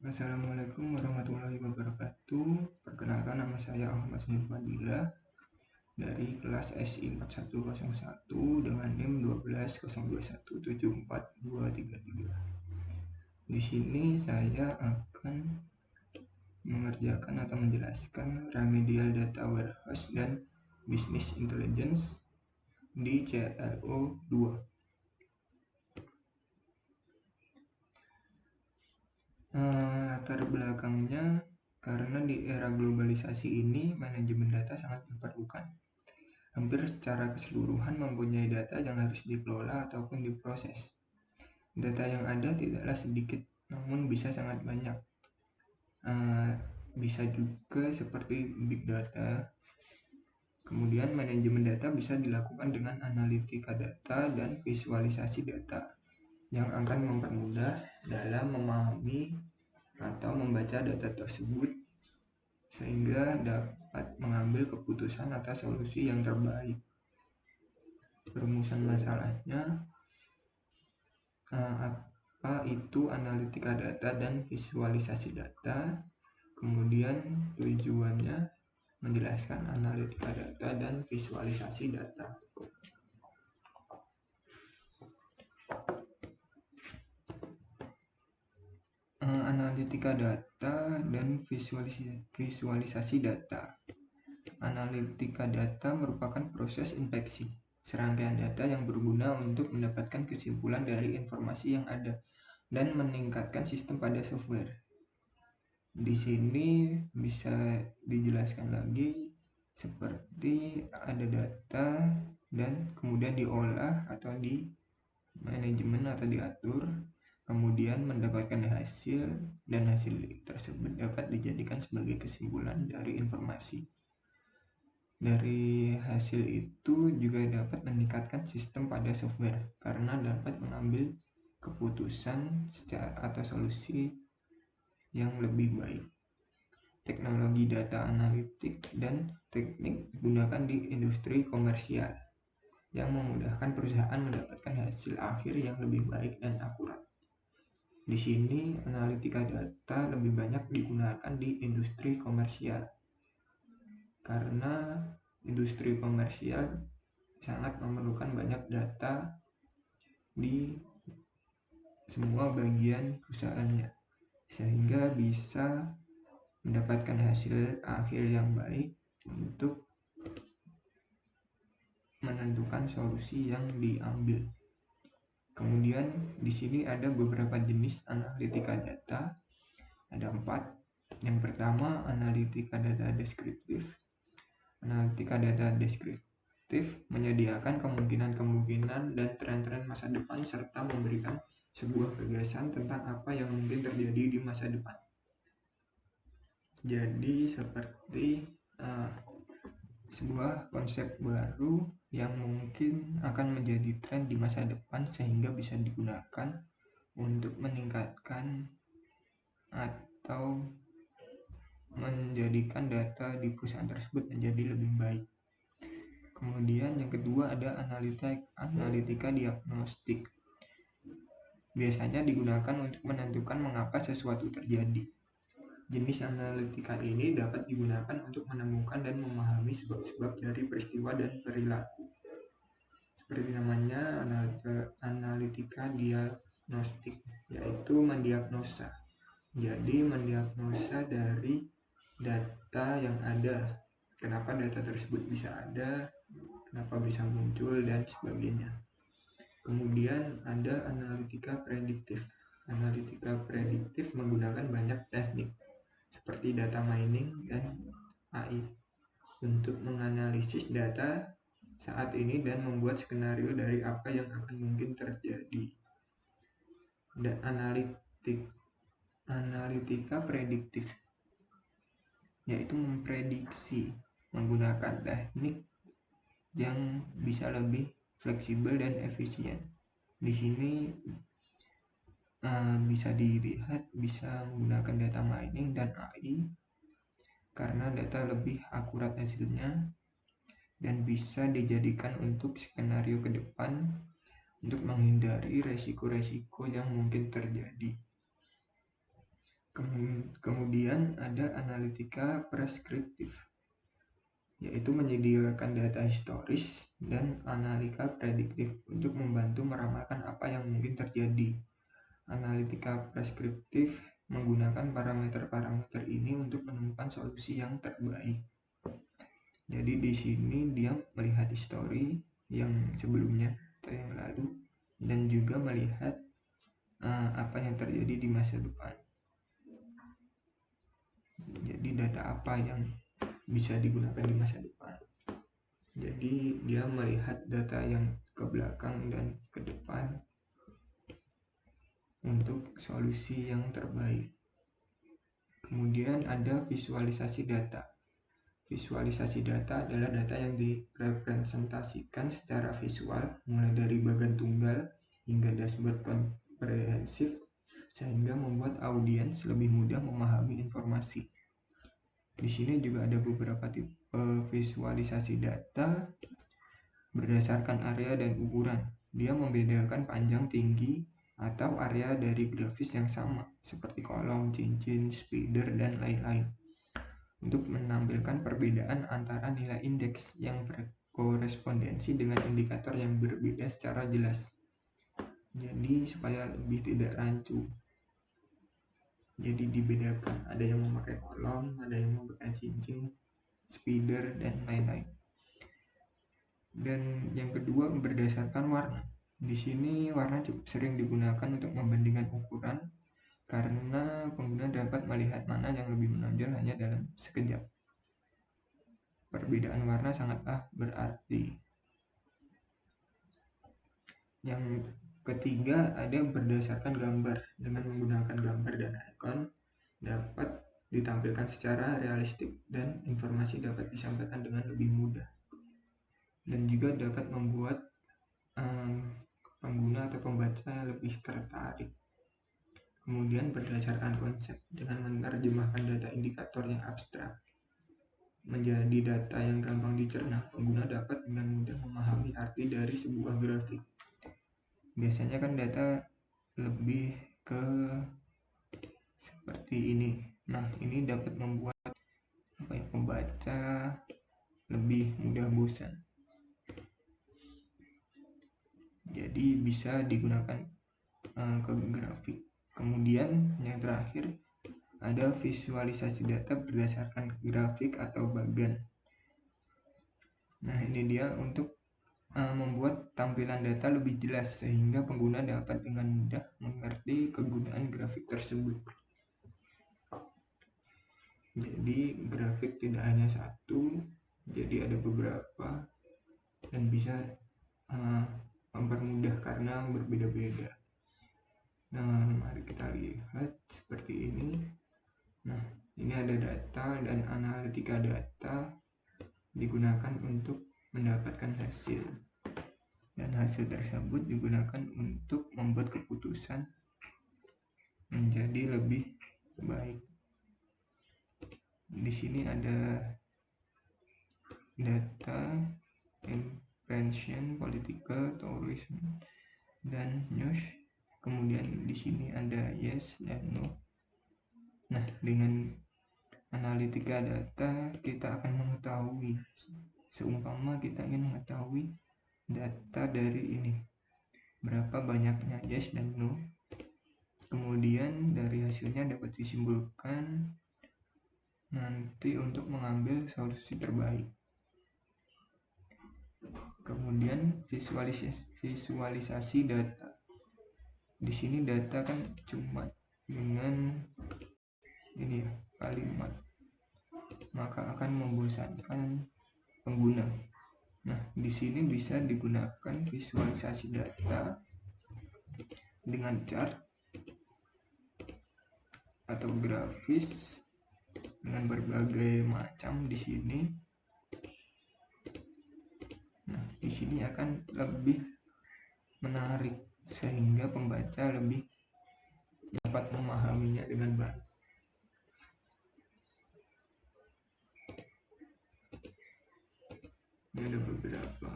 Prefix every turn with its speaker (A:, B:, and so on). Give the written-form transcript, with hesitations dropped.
A: Assalamualaikum warahmatullahi wabarakatuh. Perkenalkan, nama saya Ahmad Senin Fadila dari kelas SI 4101 dengan NIM 1202174233. Di sini saya akan mengerjakan atau menjelaskan remedial data warehouse dan business intelligence di CLO 2. Latar belakangnya, karena di era globalisasi ini manajemen data sangat diperlukan. Hampir secara keseluruhan mempunyai data yang harus dikelola ataupun diproses. Data yang ada tidaklah sedikit, namun bisa sangat banyak. Bisa juga seperti big data. Kemudian manajemen data bisa dilakukan dengan analitika data dan visualisasi data yang akan mempermudah dalam memahami atau membaca data tersebut sehingga dapat mengambil keputusan atas solusi yang terbaik. Perumusan masalahnya, apa itu analitika data dan visualisasi data. Kemudian tujuannya menjelaskan analitika data dan visualisasi data. Analitika data dan visualisasi data. Analitika data merupakan proses inspeksi serangkaian data yang berguna untuk mendapatkan kesimpulan dari informasi yang ada dan meningkatkan sistem pada software. Di sini bisa dijelaskan lagi seperti ada data dan kemudian diolah atau di manajemen atau diatur, kemudian mendapatkan hasil, dan hasil tersebut dapat dijadikan sebagai kesimpulan dari informasi. Dari hasil itu juga dapat meningkatkan sistem pada software karena dapat mengambil keputusan atau solusi yang lebih baik. Teknologi data analitik dan teknik digunakan di industri komersial yang memudahkan perusahaan mendapatkan hasil akhir yang lebih baik dan akurat. Di sini analitika data lebih banyak digunakan di industri komersial karena industri komersial sangat memerlukan banyak data di semua bagian perusahaannya sehingga bisa mendapatkan hasil akhir yang baik untuk menentukan solusi yang diambil. Kemudian di sini ada beberapa jenis analitika data. Ada 4. Yang pertama, analitika data deskriptif. Analitika data deskriptif menyediakan kemungkinan-kemungkinan dan tren-tren masa depan serta memberikan sebuah gagasan tentang apa yang mungkin terjadi di masa depan. Jadi seperti sebuah konsep baru yang mungkin akan menjadi tren di masa depan sehingga bisa digunakan untuk meningkatkan atau menjadikan data di perusahaan tersebut menjadi lebih baik. Kemudian yang kedua ada analitika diagnostik. Biasanya digunakan untuk menentukan mengapa sesuatu terjadi. Jenis analitika ini dapat digunakan untuk menemukan dan memahami sebab-sebab dari peristiwa dan perilaku. Seperti namanya, analitika diagnostik, yaitu mendiagnosa. Jadi mendiagnosa dari data yang ada, kenapa data tersebut bisa ada, kenapa bisa muncul, dan sebagainya. Kemudian ada analitika prediktif. Analitika prediktif menggunakan banyak teknik seperti data mining dan AI untuk menganalisis data saat ini dan membuat skenario dari apa yang akan mungkin terjadi. Dan analitika prediktif yaitu memprediksi menggunakan teknik yang bisa lebih fleksibel dan efisien. Di sini bisa dilihat bisa menggunakan data mining dan AI karena data lebih akurat hasilnya dan bisa dijadikan untuk skenario ke depan untuk menghindari resiko-resiko yang mungkin terjadi. Kemudian ada analitika preskriptif, yaitu menyediakan data historis dan analika prediktif untuk membantu meramalkan apa yang mungkin terjadi. Analitika preskriptif menggunakan parameter-parameter ini untuk menemukan solusi yang terbaik. Jadi di sini dia melihat histori yang sebelumnya atau yang lalu dan juga melihat apa yang terjadi di masa depan. Jadi data apa yang bisa digunakan di masa depan. Jadi dia melihat data yang ke belakang dan ke depan untuk solusi yang terbaik. Kemudian ada visualisasi data. Visualisasi data adalah data yang direpresentasikan secara visual mulai dari bagan tunggal hingga dashboard komprehensif sehingga membuat audiens lebih mudah memahami informasi. Di sini juga ada beberapa tipe visualisasi data berdasarkan area dan ukuran. Dia membedakan panjang, tinggi, atau area dari grafis yang sama seperti kolom, cincin, spider, dan lain-lain untuk menampilkan perbedaan antara nilai indeks yang berkorespondensi dengan indikator yang berbeda secara jelas. Jadi supaya lebih tidak rancu. Jadi dibedakan, ada yang memakai kolom, ada yang memakai cincin, spider, dan lain-lain. Dan yang kedua berdasarkan warna. Di sini warna cukup sering digunakan untuk membandingkan ukuran karena pengguna dapat melihat mana yang lebih menonjol hanya dalam sekejap. Perbedaan warna sangatlah berarti. Yang ketiga ada berdasarkan gambar. Dengan menggunakan gambar dan ikon dapat ditampilkan secara realistik dan informasi dapat disampaikan dengan lebih mudah. Dan juga dapat membuat pengguna atau pembaca lebih tertarik. Kemudian berdasarkan konsep, dengan menerjemahkan data indikator yang abstrak menjadi data yang gampang dicerna, pengguna dapat dengan mudah memahami arti dari sebuah grafik. Biasanya kan data lebih ke seperti ini. Nah, ini dapat membuat pembaca lebih mudah bosan. Jadi bisa digunakan ke grafik. Kemudian yang terakhir ada visualisasi data berdasarkan grafik atau bagan. Nah, ini dia untuk membuat tampilan data lebih jelas sehingga pengguna dapat dengan mudah mengerti kegunaan grafik tersebut. Jadi grafik tidak hanya satu, jadi ada beberapa dan bisa mempermudah karena berbeda-beda. Nah, mari kita lihat seperti ini. Nah, ini ada data dan analitika data digunakan untuk mendapatkan hasil. Dan hasil tersebut digunakan untuk membuat keputusan menjadi lebih baik. Di sini ada data, impression, political, tourism, dan news. Kemudian di sini ada yes dan no. Nah, dengan analitika data kita akan mengetahui, seumpama kita ingin mengetahui data dari ini berapa banyaknya yes dan no. Kemudian dari hasilnya dapat disimpulkan nanti untuk mengambil solusi terbaik. Kemudian visualisasi data. Di sini data kan cuma dengan ini ya, kalimat, maka akan membosankan pengguna. Nah, di sini bisa digunakan visualisasi data dengan chart atau grafis dengan berbagai macam di sini. Nah, di sini akan lebih menarik sehingga pembaca lebih dapat memahaminya dengan baik. Ini ada beberapa.